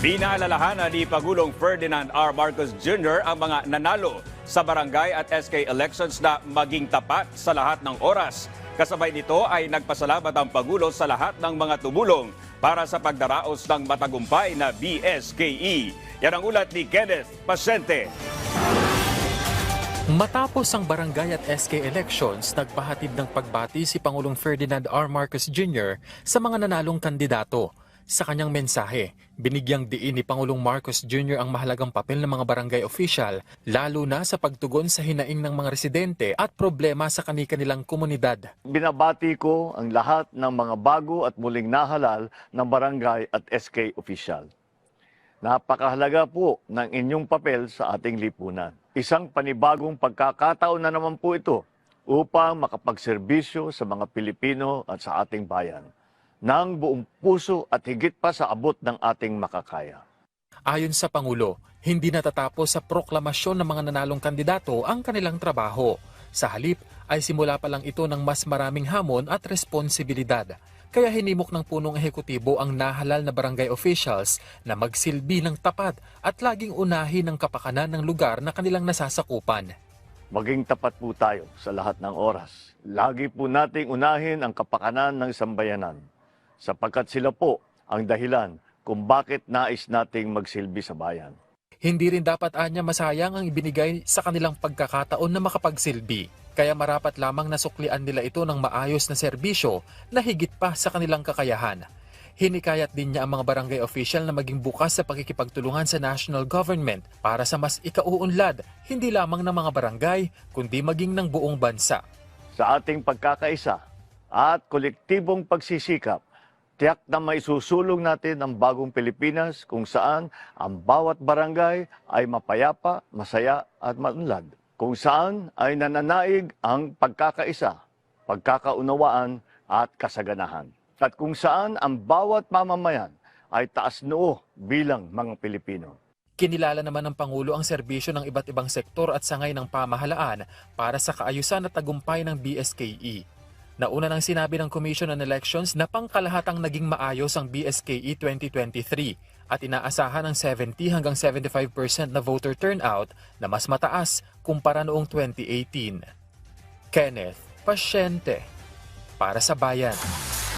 Pinaalalahanan ni Pangulong Ferdinand R. Marcos Jr. ang mga nanalo sa barangay at SK elections na maging tapat sa lahat ng oras. Kasabay nito ay nagpasalamat ang Pangulo sa lahat ng mga tumulong para sa pagdaraos ng matagumpay na BSKE. Yan ang ulat ni Kenneth Pasyente. Matapos ang barangay at SK elections, nagpahatid ng pagbati si Pangulong Ferdinand R. Marcos Jr. sa mga nanalong kandidato. Sa kanyang mensahe, binigyang diin ni Pangulong Marcos Jr. ang mahalagang papel ng mga barangay official, lalo na sa pagtugon sa hinaing ng mga residente at problema sa kani-kanilang komunidad. Binabati ko ang lahat ng mga bago at muling nahalal ng barangay at SK official. Napakahalaga po ng inyong papel sa ating lipunan. Isang panibagong pagkakataon na naman po ito upang makapagserbisyo sa mga Pilipino at sa ating bayan ng buong puso at higit pa sa abot ng ating makakaya. Ayon sa Pangulo, hindi natatapos sa proklamasyon ng mga nanalong kandidato ang kanilang trabaho. Sa halip ay simula pa lang ito ng mas maraming hamon at responsibilidad. Kaya hinimok ng punong ehekutibo ang nahalal na barangay officials na magsilbi ng tapat at laging unahin ang kapakanan ng lugar na kanilang nasasakupan. Maging tapat po tayo sa lahat ng oras. Lagi po nating unahin ang kapakanan ng sambayanan, sapagkat sila po ang dahilan kung bakit nais nating magsilbi sa bayan. Hindi rin dapat anya masayang ang ibinigay sa kanilang pagkakataon na makapagsilbi. Kaya marapat lamang nasuklian nila ito ng maayos na serbisyo na higit pa sa kanilang kakayahan. Hinikayat din niya ang mga barangay official na maging bukas sa pakikipagtulungan sa national government para sa mas ikauunlad, hindi lamang ng mga barangay, kundi maging ng buong bansa. Sa ating pagkakaisa at kolektibong pagsisikap, tiyak na maisusulong natin ang bagong Pilipinas kung saan ang bawat barangay ay mapayapa, masaya at maunlad. Kung saan ay nananaig ang pagkakaisa, pagkakaunawaan at kasaganahan. At kung saan ang bawat mamamayan ay taas noo bilang mga Pilipino. Kinilala naman ng Pangulo ang serbisyo ng iba't ibang sektor at sangay ng pamahalaan para sa kaayusan at tagumpay ng BSKE. Nauna nang sinabi ng Commission on Elections na pangkalahatang naging maayos ang BSKE 2023 at inaasahan ng 70 hanggang 75% na voter turnout na mas mataas kumpara noong 2018. Kenneth Pasyente, para sa Bayan.